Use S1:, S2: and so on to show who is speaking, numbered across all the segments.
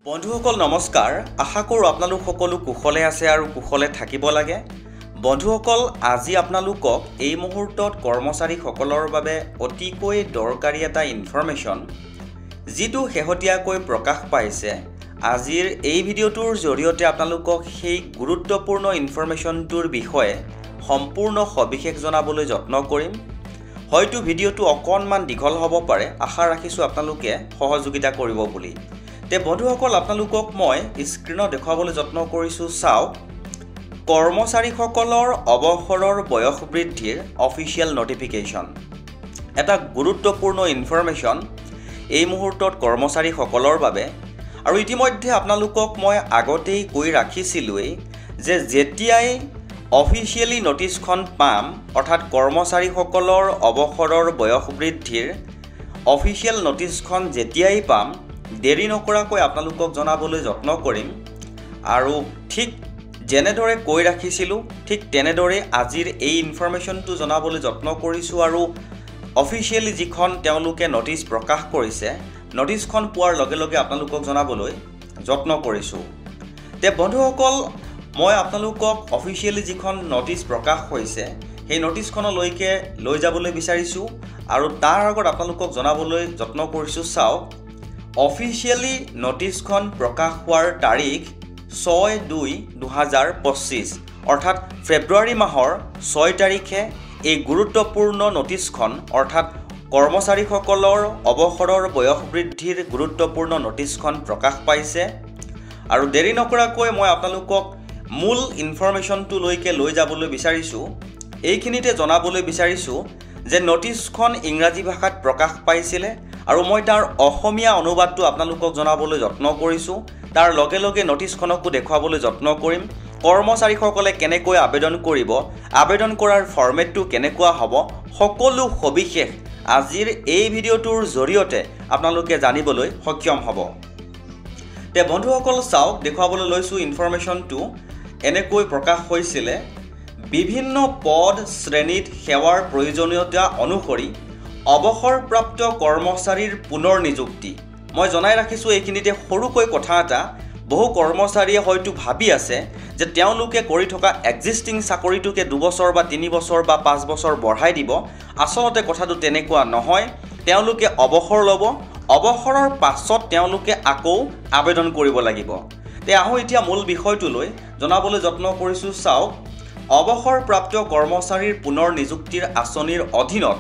S1: বন্ধুসকল নমস্কাৰ আশা কৰোঁ আপোনালোক সকলো কুশলে আছে আৰু কুশলে থাকিব লাগে বন্ধুসকল আজি আপোনালোকক এই মুহূৰ্তত কৰ্মচাৰীসকলৰ বাবে অতিকৈ দৰকাৰী এটা ইনফৰমেশ্যন যিটো শেহতীয়াকৈ প্ৰকাশ পাইছে আজিৰ এই ভিডিঅ'টোৰ জৰিয়তে আপোনালোকক সেই গুৰুত্বপূৰ্ণ ইনফৰমেশ্যনটোৰ বিষয়ে সম্পূৰ্ণ সবিশেষ জনাবলৈ যত্ন কৰিম হয়তো ভিডিঅ'টো অকণমান দীঘল হ'ব পাৰে আশা ৰাখিছোঁ আপোনালোকে সহযোগিতা কৰিব বুলি তে বন্ধুসকল আপোনালোকক মই স্ক্ৰীনত দেখুৱাবলৈ যত্ন কৰিছোঁ চাওক কৰ্মচাৰীসকলৰ অৱসৰৰ বয়স বৃদ্ধিৰ অফিচিয়েল নটিফিকেশ্যন এটা গুৰুত্বপূৰ্ণ ইনফৰমেশ্যন এই মুহূৰ্তত কৰ্মচাৰীসকলৰ বাবে আৰু ইতিমধ্যে আপোনালোকক মই আগতেই কৈ ৰাখিছিলোঁৱেই যে যেতিয়াই অফিচিয়েলি নটিছখন পাম অৰ্থাৎ কৰ্মচাৰীসকলৰ অৱসৰৰ বয়স বৃদ্ধিৰ অফিচিয়েল নটিছখন যেতিয়াই পাম দেৰি নকৰাকৈ আপোনালোকক জনাবলৈ যত্ন কৰিম আৰু ঠিক যেনেদৰে কৈ ৰাখিছিলোঁ ঠিক তেনেদৰে আজিৰ এই ইনফৰমেশ্যনটো জনাবলৈ যত্ন কৰিছোঁ আৰু অফিচিয়েলি যিখন তেওঁলোকে নটিছ প্ৰকাশ কৰিছে নটিছখন পোৱাৰ লগে লগে আপোনালোকক জনাবলৈ যত্ন কৰিছোঁ তে বন্ধুসকল মই আপোনালোকক অফিচিয়েলি যিখন নটিছ প্ৰকাশ হৈছে সেই নটিছখনলৈকে লৈ যাবলৈ বিচাৰিছোঁ আৰু তাৰ আগত আপোনালোকক জনাবলৈ যত্ন কৰিছোঁ চাওক অফিচিয়েলি নটিছখন প্ৰকাশ হোৱাৰ তাৰিখ 6/2/2025 অৰ্থাৎ ফেব্ৰুৱাৰী মাহৰ 6 তাৰিখে এই গুৰুত্বপূৰ্ণ নটিছখন অৰ্থাৎ কৰ্মচাৰীসকলৰ অৱসৰৰ বয়স বৃদ্ধিৰ গুৰুত্বপূৰ্ণ নটিছখন প্ৰকাশ পাইছে আৰু দেৰি নকৰাকৈ মই আপোনালোকক মূল ইনফৰমেশ্যনটোলৈকে লৈ যাবলৈ বিচাৰিছোঁ এইখিনিতে জনাবলৈ বিচাৰিছোঁ যে নটিছখন ইংৰাজী ভাষাত প্ৰকাশ পাইছিলে আৰু মই তাৰ অসমীয়া অনুবাদটো আপোনালোকক জনাবলৈ যত্ন কৰিছোঁ তাৰ লগে লগে নটিছখনকো দেখুৱাবলৈ যত্ন কৰিম কৰ্মচাৰীসকলে কেনেকৈ আবেদন কৰিব আবেদন কৰাৰ ফৰ্মেটটো কেনেকুৱা হ'ব সকলো সবিশেষ আজিৰ এই ভিডিঅ'টোৰ জৰিয়তে আপোনালোকে জানিবলৈ সক্ষম হ'ব তে বন্ধুসকল চাওক দেখুৱাবলৈ লৈছোঁ ইনফৰমেশ্যনটো এনেকৈ প্ৰকাশ হৈছিলে বিভিন্ন পদ শ্ৰেণীত সেৱাৰ প্ৰয়োজনীয়তা অনুসৰি অৱসৰপ্ৰাপ্ত কৰ্মচাৰীৰ পুনৰ নিযুক্তি মই জনাই ৰাখিছোঁ এইখিনিতে সৰুকৈ কথা এটা বহু কৰ্মচাৰীয়ে হয়তো ভাবি আছে যে তেওঁলোকে কৰি থকা এক্সিষ্টিং চাকৰিটোকে 2 বছৰ বা 3 বছৰ বা 5 বছৰ বঢ়াই দিব আচলতে কথাটো তেনেকুৱা নহয় তেওঁলোকে অৱসৰ ল'ব অৱসৰৰ পাছত তেওঁলোকে আকৌ আবেদন কৰিব লাগিব তে আহোঁ এতিয়া মূল বিষয়টোলৈ জনাবলৈ যত্ন কৰিছোঁ চাওক অৱসৰপ্ৰাপ্ত কৰ্মচাৰীৰ পুনৰ নিযুক্তিৰ আঁচনিৰ অধীনত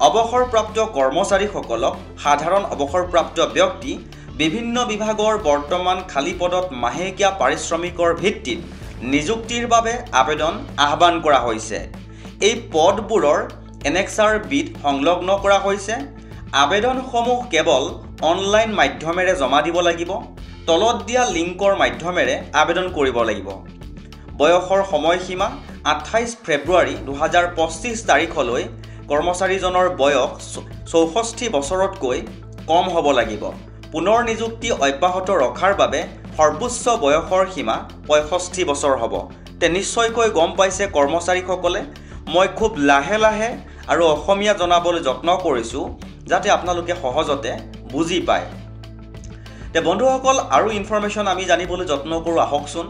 S1: অৱসৰপ্ৰাপ্ত কৰ্মচাৰীসকলক সাধাৰণ অৱসৰপ্ৰাপ্ত ব্যক্তি বিভিন্ন বিভাগৰ বৰ্তমান খালী পদত মাহেকীয়া পাৰিশ্ৰমিকৰ ভিত্তিত নিযুক্তিৰ বাবে আবেদন আহ্বান কৰা হৈছে এই পদবোৰৰ এনেক্সাৰ বিধ সংলগ্ন কৰা হৈছে আবেদনসমূহ কেৱল অনলাইন মাধ্যমেৰে জমা দিব লাগিব তলত দিয়া লিংকৰ মাধ্যমেৰে আবেদন কৰিব লাগিব বয়সৰ সময়সীমা 28 ফেব্ৰুৱাৰী 2025 তাৰিখলৈ কৰ্মচাৰীজনৰ বয়স 64 বছৰতকৈ কম হ'ব লাগিব পুনৰ নিযুক্তি অব্যাহত ৰখাৰ বাবে সৰ্বোচ্চ বয়সৰ সীমা 65 বছৰ হ'ব তে নিশ্চয়কৈ গম পাইছে কৰ্মচাৰীসকলে মই খুব লাহে লাহে আৰু অসমীয়া জনাবলৈ যত্ন কৰিছোঁ যাতে আপোনালোকে সহজতে বুজি পায় তে বন্ধুসকল আৰু ইনফৰমেশ্যন আমি জানিবলৈ যত্ন কৰোঁ আহকচোন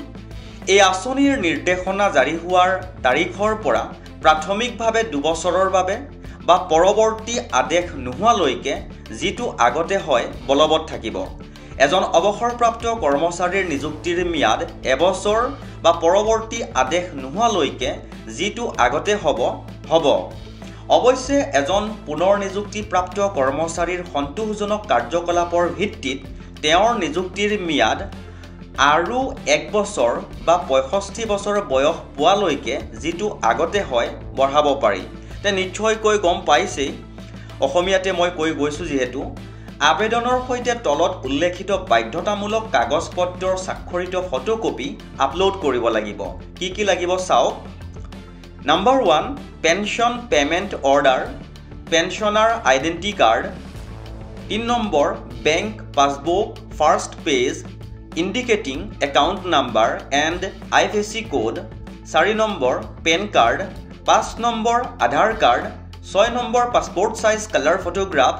S1: এই আঁচনিৰ নিৰ্দেশনা জাৰি হোৱাৰ তাৰিখৰ পৰা প্ৰাথমিকভাৱে 2 বছৰৰ বাবে বা পৰৱৰ্তী আদেশ নোহোৱালৈকে যিটো আগতে হয় বলবৎ থাকিব এজন অৱসৰপ্ৰাপ্ত কৰ্মচাৰীৰ নিযুক্তিৰ ম্যাদ এবছৰ বা পৰৱৰ্তী আদেশ নোহোৱালৈকে যিটো আগতে হ'ব অৱশ্যে এজন পুনৰ নিযুক্তিপ্ৰাপ্ত কৰ্মচাৰীৰ সন্তোষজনক কাৰ্যকলাপৰ ভিত্তিত তেওঁৰ নিযুক্তিৰ ম্যাদ আৰু 1 বছৰ বা 65 বছৰ বয়স পোৱালৈকে যিটো আগতে হয় বঢ়াব পাৰি তে নিশ্চয়কৈ গম পাইছেই অসমীয়াতে মই কৈ গৈছোঁ যিহেতু আবেদনৰ সৈতে তলত উল্লেখিত বাধ্যতামূলক কাগজ পত্ৰৰ স্বাক্ষৰিত ফটোকপি আপলোড কৰিব লাগিব কি লাগিব চাওক number 1 pension payment order pensioner identity card 3 number bank passbook first page indicating account number and IFSC code 4 number PAN card 5 number Aadhaar card 6 number passport size colour photograph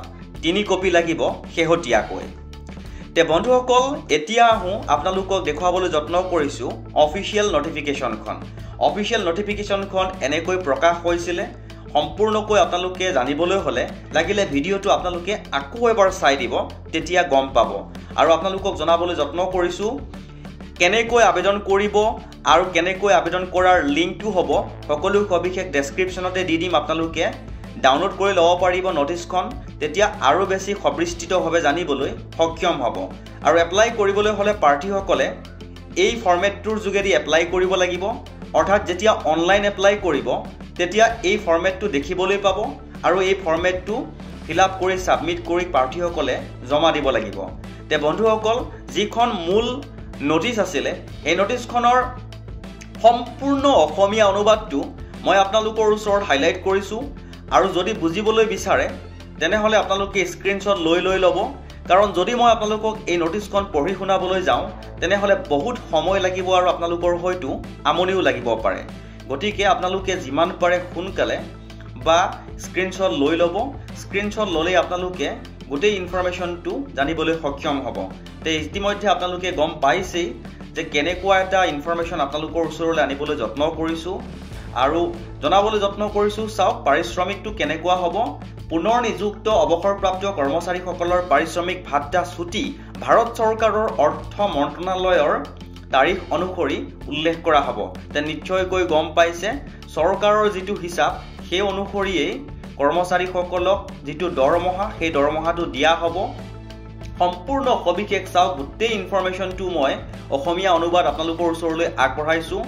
S1: 3 copy লাগিব শেহতীয়াকৈ তে বন্ধুসকল এতিয়া আহোঁ আপোনালোকক দেখুৱাবলৈ যত্ন কৰিছোঁ অফিচিয়েল নটিফিকেশ্যনখন। অফিচিয়েল নটিফিকেশ্যনখন এনেকৈ প্ৰকাশ হৈছিলে। সম্পূৰ্ণকৈ আপোনালোকে জানিবলৈ হ'লে লাগিলে ভিডিঅ'টো আপোনালোকে আকৌ এবাৰ চাই দিব, তেতিয়া গম পাব। আৰু আপোনালোকক জনাবলৈ যত্ন কৰিছোঁ কেনেকৈ আবেদন কৰিব আৰু কেনেকৈ আবেদন কৰাৰ লিংকটো হ'ব সকলো সবিশেষ ডেছক্ৰিপশ্যনতে দি দিম। আপোনালোকে ডাউনলোড কৰি ল'ব পাৰিব নটিছখন, তেতিয়া আৰু বেছি সবিস্তৃতভাৱে জানিবলৈ সক্ষম হ'ব। আৰু এপ্লাই কৰিবলৈ হ'লে প্ৰাৰ্থীসকলে এই ফৰ্মেটটোৰ যোগেদি এপ্লাই কৰিব লাগিব। অৰ্থাৎ যেতিয়া অনলাইন এপ্লাই কৰিব তেতিয়া এই ফৰ্মেটটো দেখিবলৈ পাব আৰু এই ফৰ্মেটটো ফিল আপ কৰি ছাবমিট কৰি প্ৰাৰ্থীসকলে জমা দিব লাগিব। তে বন্ধুসকল যিখন মূল নটিছ আছিলে এই নটিছখনৰ সম্পূৰ্ণ অসমীয়া অনুবাদটো মই আপোনালোকৰ ওচৰত হাইলাইট কৰিছোঁ। আৰু যদি বুজিবলৈ বিচাৰে তেনেহ'লে আপোনালোকে স্ক্ৰীনশ্বট লৈ ল'ব, কাৰণ যদি মই আপোনালোকক এই নটিছখন পঢ়ি শুনাবলৈ যাওঁ তেনেহ'লে বহুত সময় লাগিব আৰু আপোনালোকৰ হয়তো আমনিও লাগিব পাৰে। গতিকে আপোনালোকে যিমান পাৰে সোনকালে বা স্ক্ৰীনশ্বট লৈ ল'ব। স্ক্ৰীনশ্বট ল'লেই আপোনালোকে গোটেই ইনফৰমেশ্যনটো জানিবলৈ সক্ষম হ'ব। তে ইতিমধ্যে আপোনালোকে গম পাইছেই যে কেনেকুৱা এটা ইনফৰমেশ্যন আপোনালোকৰ ওচৰলৈ আনিবলৈ যত্ন কৰিছোঁ আৰু জনাবলৈ যত্ন কৰিছোঁ। চাওক পাৰিশ্ৰমিকটো কেনেকুৱা হ'ব। পুনৰ নিযুক্ত অৱসৰপ্ৰাপ্ত কৰ্মচাৰীসকলৰ পাৰিশ্ৰমিক ভাত্তা ছুটি ভাৰত চৰকাৰৰ অৰ্থ মন্ত্ৰণালয়ৰ তাৰিখ অনুসৰি উল্লেখ কৰা হ'ব। তে নিশ্চয়কৈ গম পাইছে চৰকাৰৰ যিটো হিচাপ সেই অনুসৰিয়েই কৰ্মচাৰীসকলক যিটো দৰমহা সেই দৰমহাটো দিয়া হ'ব। সম্পূৰ্ণ সবিশেষ চাওক, গোটেই ইনফৰমেশ্যনটো মই অসমীয়া অনুবাদ আপোনালোকৰ ওচৰলৈ আগবঢ়াইছোঁ।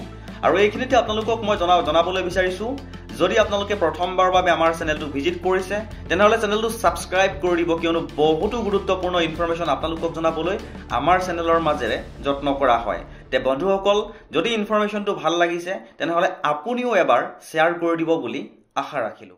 S1: আৰু এইখিনিতে আপোনালোকক মই জনাবলৈ বিচাৰিছোঁ যদি আপোনালোকে প্ৰথমবাৰৰ বাবে আমাৰ চেনেলটো ভিজিট কৰিছে তেনেহ'লে চেনেলটো ছাবস্ক্ৰাইব কৰি দিব, কিয়নো বহুতো গুৰুত্বপূৰ্ণ ইনফৰমেশ্যন আপোনালোকক জনাবলৈ আমাৰ চেনেলৰ মাজেৰে যত্ন কৰা হয়। তে বন্ধুসকল যদি ইনফৰমেশ্যনটো ভাল লাগিছে তেনেহ'লে আপুনিও এবাৰ শ্বেয়াৰ কৰি দিব বুলি আশা ৰাখিলোঁ।